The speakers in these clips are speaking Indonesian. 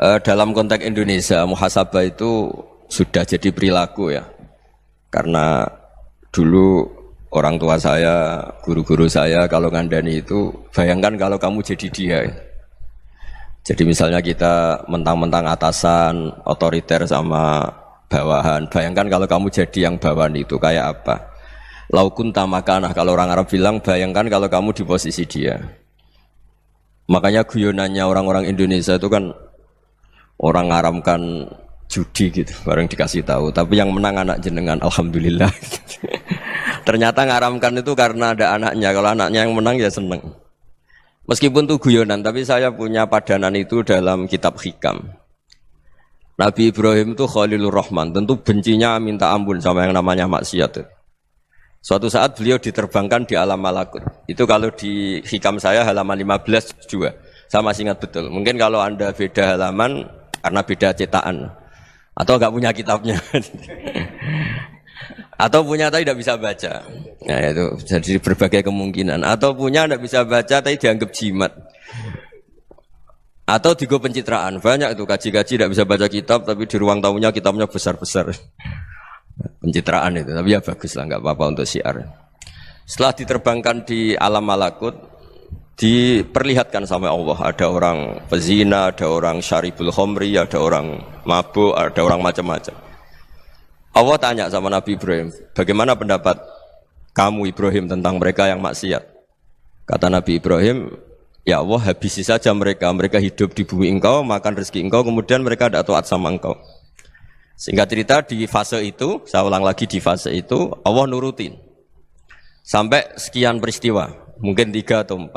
Dalam konteks Indonesia, muhasabah itu sudah jadi perilaku ya. Karena dulu orang tua saya, guru-guru saya kalau ngandani itu, bayangkan kalau kamu jadi dia. Jadi misalnya kita mentang-mentang atasan, otoriter sama bawahan. Bayangkan kalau kamu jadi yang bawahan itu kayak apa? Laukun tamakanah, kalau orang Arab bilang, bayangkan kalau kamu di posisi dia. Makanya guyonannya orang-orang Indonesia itu kan orang ngaramkan judi gitu, bareng dikasih tahu. Tapi yang menang anak jenengan, alhamdulillah. Ternyata ngaramkan itu karena ada anaknya. Kalau anaknya yang menang ya seneng. Meskipun itu guyonan, tapi saya punya padanan itu dalam kitab Hikam. Nabi Ibrahim itu Khalilur Rahman, tentu bencinya minta ampun sama yang namanya maksiat. Suatu saat beliau diterbangkan di alam malakut. Itu kalau di Hikam saya halaman 15 juga. Saya masih ingat betul. Mungkin kalau Anda beda halaman karena beda cetakan. Atau enggak punya kitabnya. Atau punya tapi tidak bisa baca. Nah itu jadi berbagai kemungkinan. Atau punya tidak bisa baca tapi dianggap jimat. Atau digo pencitraan. Banyak itu kaji-kaji tidak bisa baca kitab tapi di ruang tamunya kitabnya besar-besar. Pencitraan itu, tapi ya bagus lah, nggak apa-apa untuk syiar. Setelah diterbangkan di alam malakut, diperlihatkan sama Allah, ada orang pezina, ada orang syaribul khomri, ada orang mabuk, ada orang macam-macam. Allah tanya sama Nabi Ibrahim, bagaimana pendapat kamu Ibrahim tentang mereka yang maksiat? Kata Nabi Ibrahim, ya Allah habisi saja mereka, mereka hidup di bumi engkau, makan rezeki engkau, kemudian mereka tidak taat sama engkau. Singkat cerita di fase itu, saya ulang lagi di fase itu, Allah nurutin. Sampai sekian peristiwa, mungkin 3 atau 4.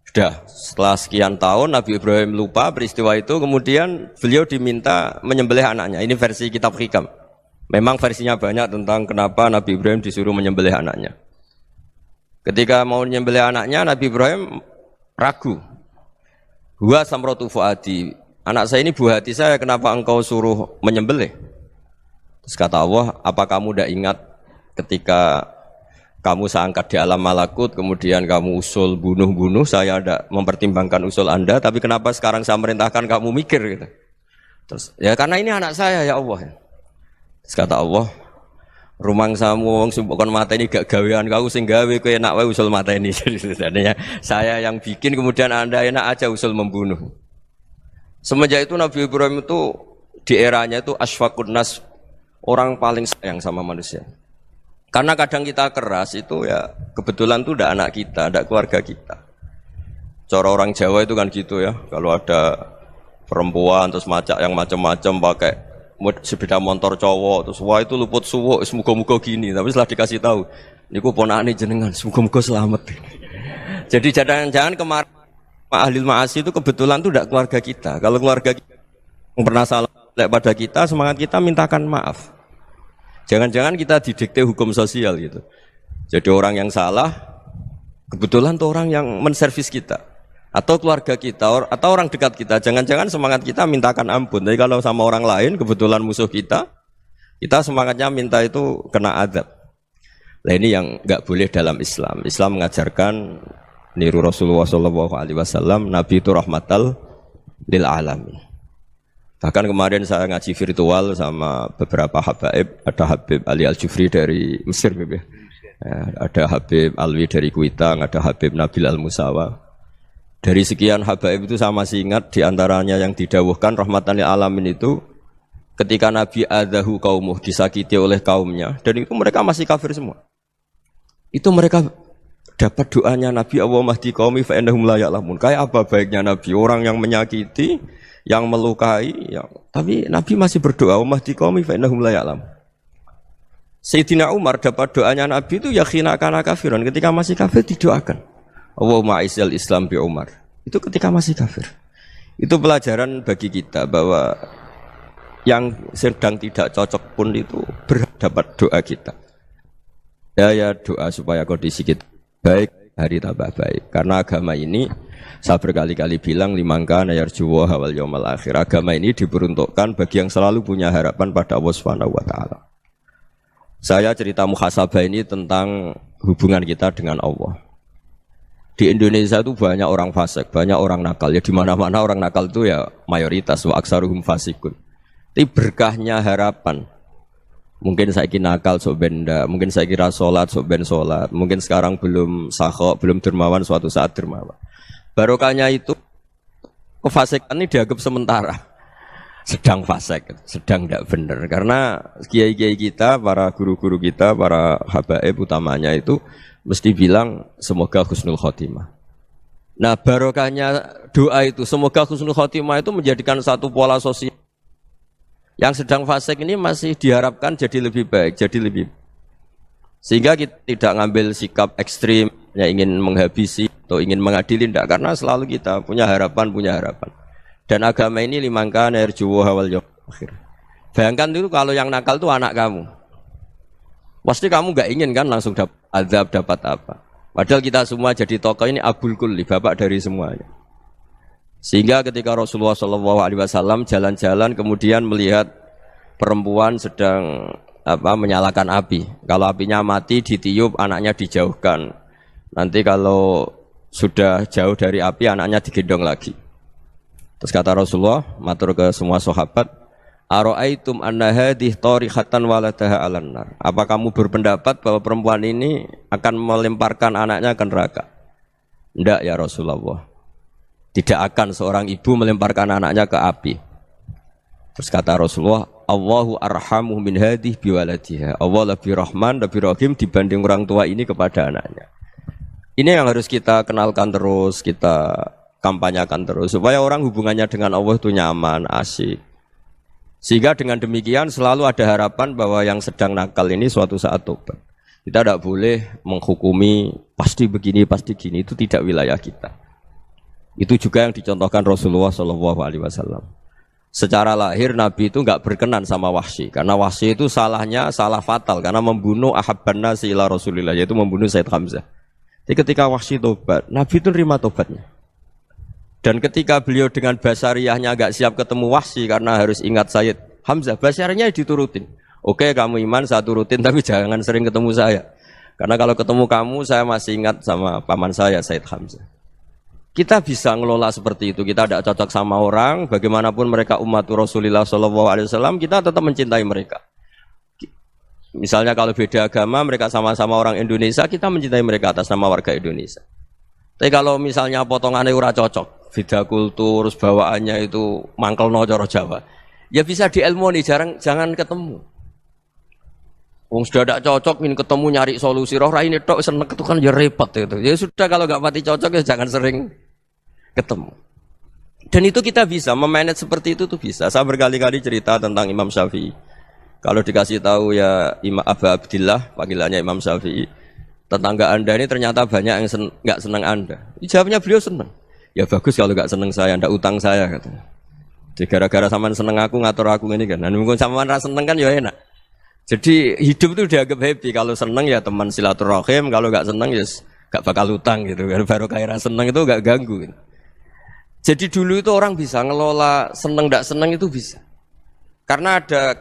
Sudah, setelah sekian tahun Nabi Ibrahim lupa peristiwa itu, kemudian beliau diminta menyembelih anaknya. Ini versi kitab Hikam. Memang versinya banyak tentang kenapa Nabi Ibrahim disuruh menyembelih anaknya. Ketika mau menyembelih anaknya, Nabi Ibrahim ragu. Huwa samratu fuadi. Anak saya ini buah hati saya, kenapa engkau suruh menyembelih? Terus kata Allah, apa kamu tidak ingat ketika kamu saya angkat di alam malakut, kemudian kamu usul bunuh-bunuh, saya tidak mempertimbangkan usul Anda, tapi kenapa sekarang saya merintahkan kamu mikir? Gitu. Terus, ya karena ini anak saya ya Allah. Terus kata Allah, rumang samu wong sumpukon mata ini gak gawean kau sing gawe kowe enak wae usul mata ini. Jadi saya yang bikin, kemudian Anda enak aja usul membunuh. Semenjak itu Nabi Ibrahim itu di eranya itu asfaqun nas, orang paling sayang sama manusia. Karena kadang kita keras itu ya kebetulan itu tidak anak kita, tidak keluarga kita. Cara orang Jawa itu kan gitu ya. Kalau ada perempuan terus macak yang macam-macam pakai sepeda motor cowok terus wah itu luput suwuk, semoga-moga gini. Tapi setelah dikasih tahu, niku ponakane jenengan, semoga-moga selamat. Jadi jangan-jangan kemarin Ahlil ma'asi itu kebetulan itu tidak keluarga kita. Kalau keluarga kita yang pernah salah pada kita, semangat kita mintakan maaf. Jangan-jangan kita didikte hukum sosial gitu. Jadi orang yang salah, kebetulan itu orang yang menservis kita. Atau keluarga kita, atau orang dekat kita. Jangan-jangan semangat kita mintakan ampun. Tapi kalau sama orang lain, kebetulan musuh kita semangatnya minta itu kena adab. Nah ini yang nggak boleh dalam Islam. Islam mengajarkan niru Rasulullah SAW, Nabi itu rahmatal lil alamin. Bahkan kemarin saya ngaji virtual sama beberapa habaib, ada Habib Ali Al-Jufri dari Mesir, ya, ada Habib Alwi dari Kuitang, ada Habib Nabil Al-Musawa. Dari sekian habaib itu saya masih ingat diantaranya yang didawuhkan rahmatan lil alamin itu ketika Nabi adahu kaumuh, disakiti oleh kaumnya, dan itu mereka masih kafir semua. Itu mereka dapat doanya Nabi Allah mahdi qaumi fa innahum la ya'lamun. Kayak apa baiknya Nabi, orang yang menyakiti, yang melukai, tapi Nabi masih berdoa mahdi qaumi fa innahum la ya'lamun. Sayyidina Umar dapat doanya Nabi itu yakhina kana kafiran, ketika masih kafir didoakan. Allahumma a'izzal Islam bi Umar. Itu ketika masih kafir. Itu pelajaran bagi kita bahwa yang sedang tidak cocok pun itu berdapat doa kita. Ya doa supaya kondisi kita baik, hari tambah baik. Karena agama ini, saya berkali-kali bilang, limangka nayarjuwa hawal yawmal akhir. Agama ini diperuntukkan bagi yang selalu punya harapan pada Allah Subhanahu wa Ta'ala. Saya cerita muhasabah ini tentang hubungan kita dengan Allah. Di Indonesia itu banyak orang fasik, banyak orang nakal. Ya di mana-mana orang nakal itu ya mayoritas wa aksaruhum fasikun. Tapi berkahnya harapan. Mungkin saya kira nakal sok benda, mungkin saya kira sholat sok ben sholat, mungkin sekarang belum sakho, belum dermawan, suatu saat dermawan. Barokahnya itu kefasikan ini dianggap sementara. Sedang fasik, sedang tidak benar. Karena kiai-kiai kita, para guru-guru kita, para habaib utamanya itu mesti bilang semoga husnul khotimah. Nah barokahnya doa itu semoga husnul khotimah itu menjadikan satu pola sosial. Yang sedang fasik ini masih diharapkan jadi lebih baik, jadi lebih. Sehingga kita tidak ngambil sikap ekstrim, yang ingin menghabisi atau ingin mengadili, tidak. Karena selalu kita punya harapan, Dan agama ini limangkan erjuwo hawal yawm akhir. Bayangkan itu kalau yang nakal itu anak kamu. Pasti kamu nggak ingin kan langsung dapat azab, dapat apa. Padahal kita semua jadi tokoh ini abul kulli, bapak dari semuanya. Sehingga ketika Rasulullah SAW jalan-jalan kemudian melihat perempuan sedang menyalakan api. Kalau apinya mati ditiup, anaknya dijauhkan. Nanti kalau sudah jauh dari api, anaknya digendong lagi. Terus kata Rasulullah, matur ke semua sahabat, Aro'aitum anna hadih tarihatan waladaha alan nar. Apa kamu berpendapat bahwa perempuan ini akan melemparkan anaknya ke neraka? Tidak ya Rasulullah. Tidak akan seorang ibu melemparkan anaknya ke api. Terus kata Rasulullah, Allahu arhamu min hadih biwaladiha. Allah lebih rahman, lebih rahim dibanding orang tua ini kepada anaknya. Ini yang harus kita kenalkan terus, kita kampanyakan terus supaya orang hubungannya dengan Allah itu nyaman, asik. Sehingga dengan demikian selalu ada harapan bahwa yang sedang nakal ini suatu saat tobat. Kita tidak boleh menghukumi pasti begini, pasti gini, itu tidak wilayah kita. Itu juga yang dicontohkan Rasulullah SAW. Secara lahir Nabi itu enggak berkenan sama Wahsy, karena Wahsy itu salahnya salah fatal karena membunuh ahabban nasi ila Rasulillah, yaitu membunuh Said Hamzah. Jadi ketika Wahsy tobat, Nabi itu terima tobatnya. Dan ketika beliau dengan basariyahnya agak siap ketemu Wahsy karena harus ingat Sayyid Hamzah, basariyahnya diturutin. Oke, kamu iman, saya turutin, tapi jangan sering ketemu saya. Karena kalau ketemu kamu, saya masih ingat sama paman saya, Sayyid Hamzah. Kita bisa ngelola seperti itu. Kita tidak cocok sama orang, bagaimanapun mereka umat Rasulullah SAW, kita tetap mencintai mereka. Misalnya kalau beda agama, mereka sama-sama orang Indonesia, kita mencintai mereka atas nama warga Indonesia. Tapi kalau misalnya potongannya ora cocok, beda kultur, bawaannya itu mangkelno cara Jawa, ya bisa diilmoni, jangan ketemu. Wong sudah tidak cocok, ingin ketemu nyari solusi. Roh ini tok seneng itu kan ya repot itu. Ya sudah kalau nggak pati cocok ya jangan sering ketemu. Dan itu kita bisa memanage seperti itu tuh bisa. Saya berkali-kali cerita tentang Imam Syafi'i. Kalau dikasih tahu ya Imam Abu Abdillah, panggilannya Imam Syafi'i, tetangga anda ini ternyata banyak yang nggak senang anda. Jawabnya beliau senang. Ya bagus kalau nggak senang saya, ndak utang saya katanya. Jadi gara-gara sampean seneng aku ngatur aku ini kan. Dan mungkin sampean ra seneng kan ya enak. Jadi hidup itu dianggap happy. Kalau seneng ya teman silaturahim, kalau nggak seneng ya nggak bakal utang gitu. Baru kayak seneng itu nggak ganggu. Gitu. Jadi dulu itu orang bisa ngelola seneng ndak seneng itu bisa. Karena ada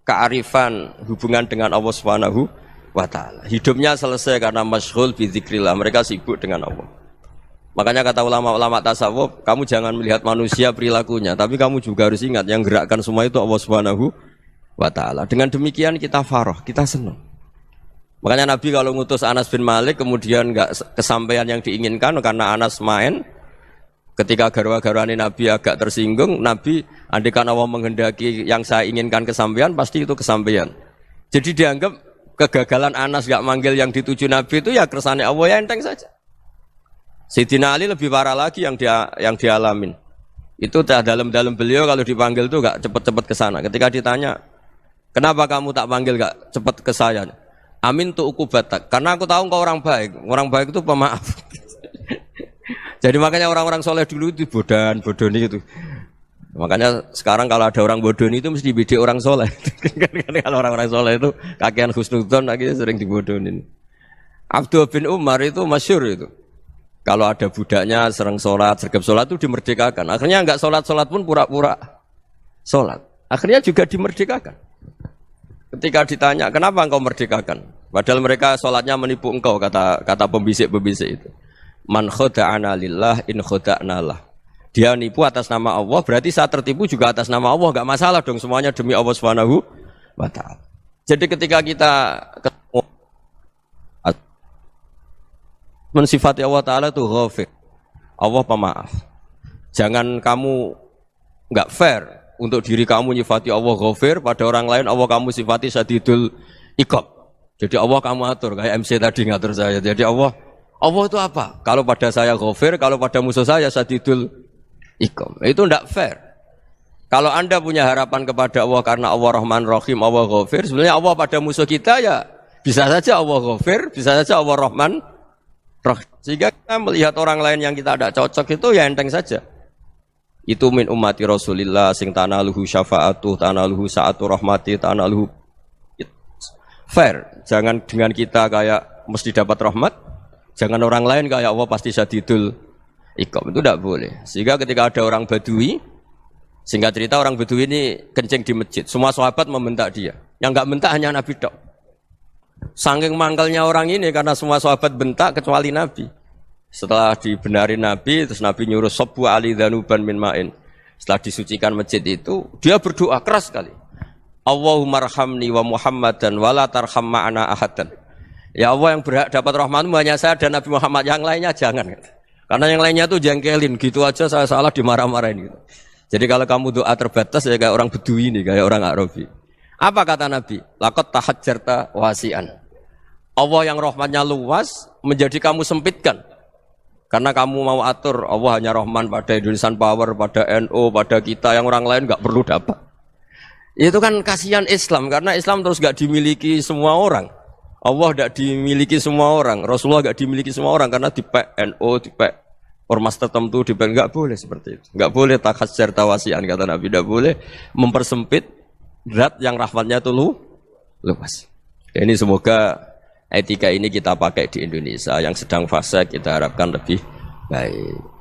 kearifan hubungan dengan Allah Subhanahu wa ta'ala. Hidupnya selesai karena masyghul bi dzikrillah. Mereka sibuk dengan Allah. Makanya kata ulama-ulama tasawuf, kamu jangan melihat manusia perilakunya, tapi kamu juga harus ingat yang gerakkan semua itu Allah Subhanahu wa ta'ala. Dengan demikian kita farah, kita senang. Makanya Nabi kalau ngutus Anas bin Malik kemudian enggak kesampaian yang diinginkan karena Anas main, ketika garwa-garwani Nabi agak tersinggung, Nabi andikan Allah menghendaki yang saya inginkan kesampaian, pasti itu kesampaian. Jadi dianggap kegagalan Anas enggak manggil yang dituju Nabi itu ya kersane Allah, ya enteng saja. Sayyidina Ali lebih parah lagi yang dialamin. Itu dalam beliau kalau dipanggil itu enggak cepat-cepat ke sana. Ketika ditanya, "Kenapa kamu tak panggil enggak cepat ke saya?" "Amin tu ukubatak." Karena aku tahu engkau orang baik. Orang baik itu pemaaf. Jadi makanya orang-orang soleh dulu itu bodoni itu. Makanya sekarang kalau ada orang bodoni itu mesti dibidik orang soleh. Kalau orang-orang soleh itu kakean husnudzon akhirnya sering dibodonin. Abdul bin Umar itu masyhur itu. Kalau ada budaknya sering sholat, sergap sholat itu dimerdekakan. Akhirnya enggak sholat pun pura-pura sholat. Akhirnya juga dimerdekakan. Ketika ditanya, kenapa engkau merdekakan? Padahal mereka sholatnya menipu engkau, kata pembisik-pembisik itu. Man khoda'ana lillah in khoda'na lah. Dia nipu atas nama Allah, berarti saat tertipu juga atas nama Allah, enggak masalah dong, semuanya demi Allah Subhanahu wa ta'ala. Jadi ketika kita ketemu mensifati Allah Ta'ala itu ghafir, Allah pemaaf. Jangan kamu enggak fair untuk diri kamu nyifati Allah ghafir, pada orang lain Allah kamu sifati syadidul iqab. Jadi Allah kamu atur, kayak MC tadi ngatur saya. Jadi Allah itu apa? Kalau pada saya ghafir, kalau pada musuh saya syadidul iqab. Itu tidak fair. Kalau Anda punya harapan kepada Allah karena Allah Rahman Rahim, Allah ghafir, sebenarnya Allah pada musuh kita ya bisa saja Allah ghafir, bisa saja Allah Rahman Rahim. Sehingga kita melihat orang lain yang kita tidak cocok itu ya enteng saja. Itu min ummati Rasulillah sing tanaluhu syafa'atuh, tanaluhu sa'atu rahmati, tanaluhu fair. Jangan dengan kita kayak mesti dapat rahmat, jangan orang lain kayak Allah pasti syadidul iqab. Itu tidak boleh. Sehingga ketika ada orang Badui, singkat cerita orang Badui ini kencing di masjid, semua sahabat membentak dia. Yang enggak bentak hanya Nabi tok. Saking mangkalnya orang ini karena semua sahabat bentak kecuali Nabi. Setelah dibenarin Nabi, terus Nabi nyuruh sabbu ali dhanuban min ma'in. Setelah disucikan masjid itu, dia berdoa keras sekali. Allahumma arhamni wa Muhammadan wa la tarham ma'ana ahadan. Ya Allah, yang berhak dapat rahmatmu hanya saya dan Nabi Muhammad, yang lainnya jangan. Karena yang lainnya tuh jengkelin, gitu aja saya salah dimarah-marahin gitu. Jadi kalau kamu doa terbatas ya kayak orang Bedui ini, kayak orang Arabi. Apa kata Nabi? Laqad tahajjarta wasi'an. Allah yang rahmatnya luas menjadi kamu sempitkan. Karena kamu mau atur Allah hanya Rahman pada Indonesian Power, pada NU, pada kita, yang orang lain enggak perlu dapat. Itu kan kasihan Islam, karena Islam terus gak dimiliki semua orang. Allah gak dimiliki semua orang, Rasulullah gak dimiliki semua orang, karena di NU, di ormas tertentu, di gak boleh seperti itu. Gak boleh takhasyar tawasian, kata Nabi, gak boleh mempersempit zat yang rahmatnya itu luas. Ini semoga etika ini kita pakai di Indonesia, yang sedang fase kita harapkan lebih baik.